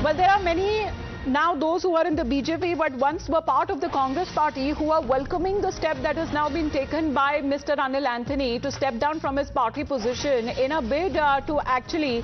Well, there are many now those who are in the BJP but once were part of the Congress party who are welcoming the step that has now been taken by Mr. Anil Antony to step down from his party position in a bid to actually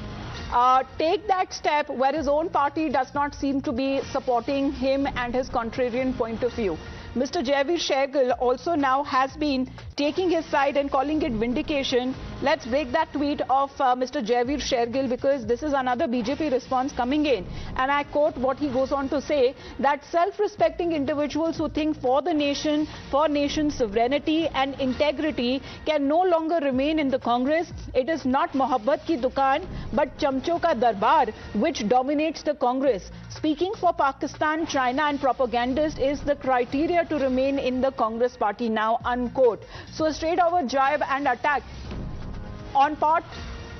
take that step where his own party does not seem to be supporting him and his contrarian point of view. Mr. Jaiveer Shergill also now has been taking his side and calling it vindication. Let's break that tweet of Mr. Jaiveer Shergill because this is another BJP response coming in. And I quote what he goes on to say, that self-respecting individuals who think for the nation, for nation sovereignty and integrity can no longer remain in the Congress. It is not mohabbat ki dukaan but chamcho ka darbar which dominates the Congress. Speaking for Pakistan, China and propagandist is the criteria to remain in the Congress party now, unquote. So a straight over jibe and attack on part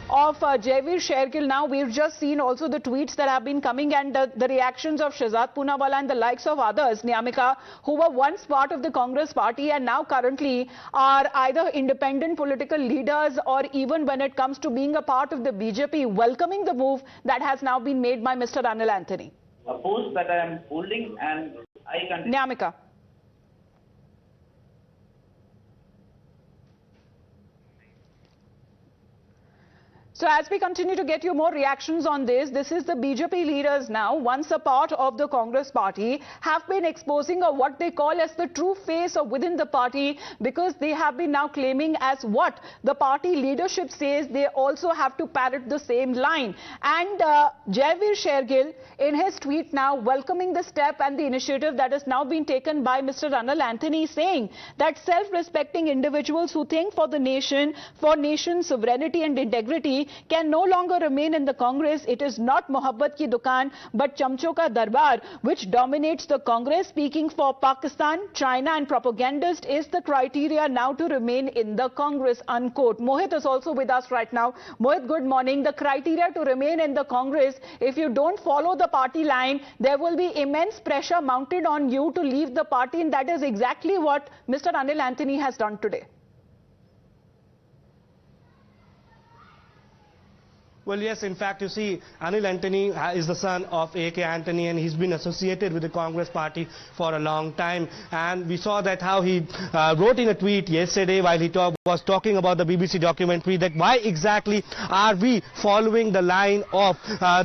of Jaiveer Shergill. Now we've just seen also the tweets that have been coming and the reactions of Shehzad Poonawala and the likes of others, Nyamika, who were once part of the Congress party and now currently are either independent political leaders or even when it comes to being a part of the BJP, welcoming the move that has now been made by Mr. Anil Antony. A post that I am holding and I continue. Nyamika. So as we continue to get you more reactions on this is the BJP leaders now, once a part of the Congress party, have been exposing what they call as the true face of within the party because they have been now claiming as what the party leadership says they also have to parrot the same line. And Jaiveer Shergill in his tweet now welcoming the step and the initiative that has now been taken by Mr. Anil Antony, saying that self-respecting individuals who think for the nation, for nation sovereignty and integrity can no longer remain in the Congress. It is not mohabbat ki dukaan but chamcho ka darbar which dominates the Congress. Speaking for Pakistan, China and propagandist is the criteria now to remain in the Congress, unquote. Mohit is also with us right now. Mohit, good morning. The criteria to remain in the Congress, if you don't follow the party line, there will be immense pressure mounted on you to leave the party, and that is exactly what Mr. Anil Antony has done today. Well, yes, in fact, you see, Anil Antony is the son of A.K. Antony and he's been associated with the Congress party for a long time. And we saw that how he wrote in a tweet yesterday while he was talking about the BBC documentary that why exactly are we following the line of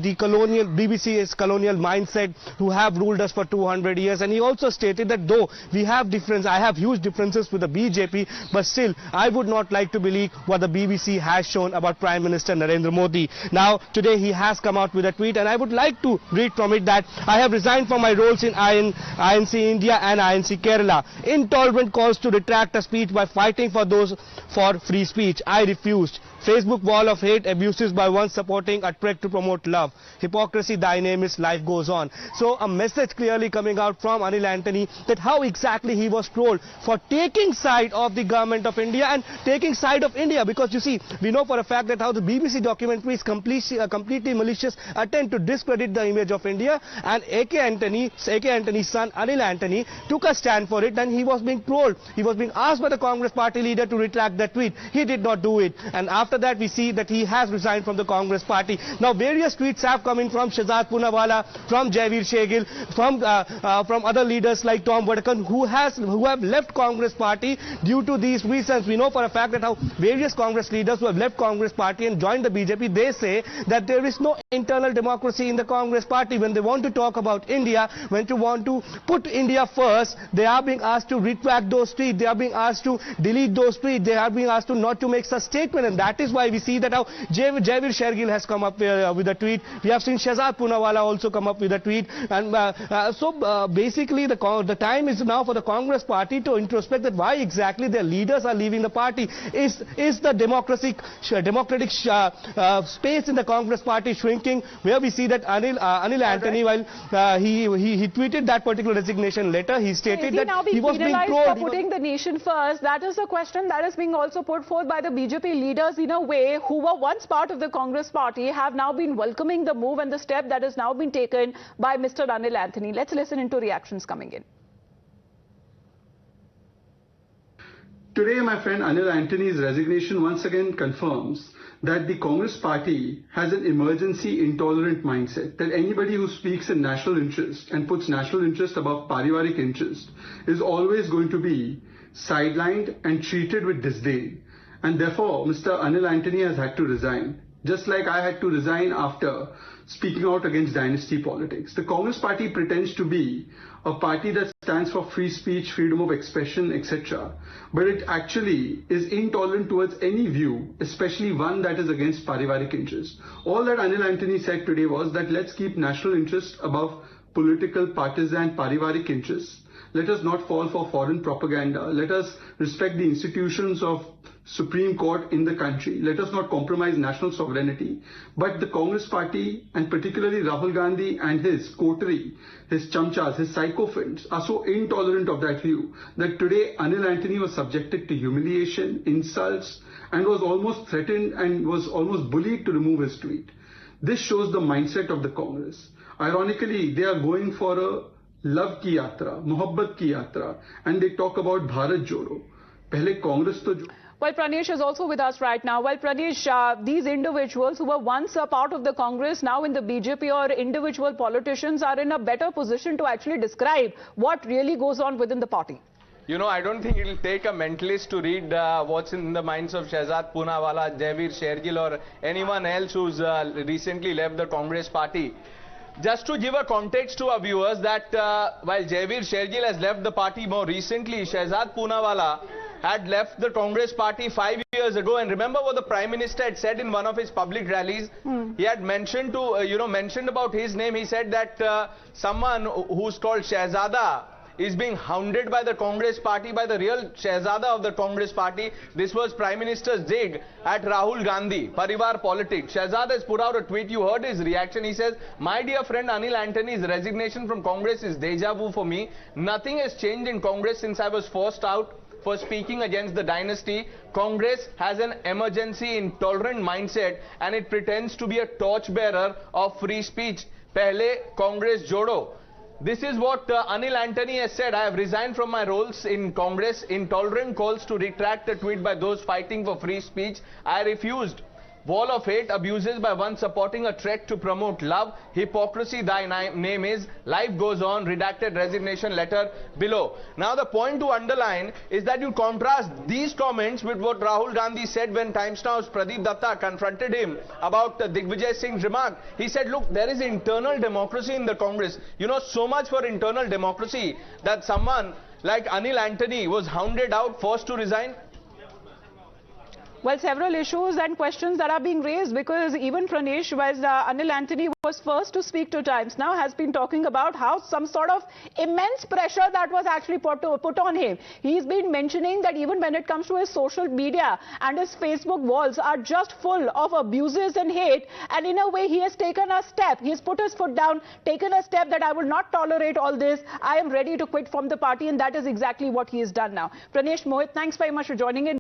the colonial, BBC's colonial mindset who have ruled us for 200 years. And he also stated that though we have I have huge differences with the BJP, but still I would not like to believe what the BBC has shown about Prime Minister Narendra Modi. Now, today he has come out with a tweet and I would like to read from it that I have resigned from my roles in INC India and INC Kerala. Intolerant calls to retract a speech by fighting for those for free speech. I refused. Facebook wall of hate, abuses by one supporting a trek to promote love. Hypocrisy, thy name is, life goes on. So a message clearly coming out from Anil Antony that how exactly he was trolled for taking side of the government of India and taking side of India, because you see, we know for a fact that how the BBC documentary is completely malicious attempt to discredit the image of India, and A.K. Antony's son Anil Antony took a stand for it and he was being trolled. He was being asked by the Congress party leader to retract that tweet. He did not do it, and after that we see that he has resigned from the Congress party. Now various tweets have come in from Shehzad Poonawala, from Jaiveer Shergill, from other leaders like Tom who have left Congress party due to these reasons. We know for a fact that how various Congress leaders who have left Congress party and joined the BJP, they say that there is no internal democracy in the Congress party. When they want to talk about India, when they want to put India first, they are being asked to retract those tweets, they are being asked to delete those tweets, they are being asked to not to make such statement, and that is why we see that how Jaiveer Shergill has come up with a tweet. We have seen Shehzad Poonawala also come up with a tweet, and basically the time is now for the Congress party to introspect that why exactly their leaders are leaving the party. Is the democratic space in the Congress party shrinking, where we see that Anil Antony, while he tweeted that particular resignation letter, he stated that he was being trolled for putting the nation first. That is the question that is being also put forth by the BJP leaders in a way who were once part of the Congress party have now been welcoming the move and the step that has now been taken by Mr. Anil Antony. Let's listen into reactions coming in. Today, my friend Anil Antony's resignation once again confirms that the Congress party has an emergency intolerant mindset, that anybody who speaks in national interest and puts national interest above parivarik interest is always going to be sidelined and treated with disdain. And therefore, Mr. Anil Antony has had to resign, just like I had to resign after speaking out against dynasty politics. The Congress party pretends to be a party that stands for free speech, freedom of expression, etc. But it actually is intolerant towards any view, especially one that is against parivarik interests. All that Anil Antony said today was that let's keep national interest above political, partisan, parivarik interests. Let us not fall for foreign propaganda. Let us respect the institutions of Supreme Court in the country. Let us not compromise national sovereignty. But the Congress party, and particularly Rahul Gandhi and his coterie, his chamchas, his sycophants, are so intolerant of that view that today Anil Antony was subjected to humiliation, insults, and was almost threatened and was almost bullied to remove his tweet. This shows the mindset of the Congress. Ironically, they are going for a love ki yatra, mohabbat ki yatra, and they talk about Bharat Jodo. Pehle Congress to... Well, Pranesh is also with us right now. Well, Pranesh, these individuals who were once a part of the Congress, now in the BJP, or individual politicians are in a better position to actually describe what really goes on within the party. You know, I don't think it will take a mentalist to read what's in the minds of Shehzad Poonawala, Jaiveer Shergill, or anyone else who's recently left the Congress party. Just to give a context to our viewers that while Jaiveer Shergill has left the party more recently, Shehzad Poonawala had left the Congress party 5 years ago. And remember what the Prime Minister had said in one of his public rallies? He had mentioned mentioned about his name. He said that someone who's called Shehzada is being hounded by the Congress party, by the real Shehzada of the Congress party. This was Prime Minister's dig at Rahul Gandhi, Parivar politics. Shehzad has put out a tweet. You heard his reaction. He says, "My dear friend Anil Antony's resignation from Congress is deja vu for me. Nothing has changed in Congress since I was forced out for speaking against the dynasty. Congress has an emergency intolerant mindset and it pretends to be a torchbearer of free speech. Pehle Congress Jodo." This is what Anil Antony has said. "I have resigned from my roles in Congress. Intolerant calls to retract a tweet by those fighting for free speech. I refused. Wall of hate, abuses by one supporting a threat to promote love. Hypocrisy, thy name is. Life goes on." Redacted resignation letter below. Now the point to underline is that you contrast these comments with what Rahul Gandhi said when Times Now's Pradeep Datta confronted him about Digvijay Singh's remark. He said, look, there is internal democracy in the Congress. You know, so much for internal democracy that someone like Anil Antony was hounded out, forced to resign. Well, several issues and questions that are being raised, because even Pranesh, was Anil Antony was first to speak to Times Now, has been talking about how some sort of immense pressure that was actually put on him. He's been mentioning that even when it comes to his social media and his Facebook walls are just full of abuses and hate, and in a way he has taken a step. He's put his foot down, taken a step that I will not tolerate all this. I am ready to quit from the party, and that is exactly what he has done now. Pranesh, Mohit, thanks very much for joining in.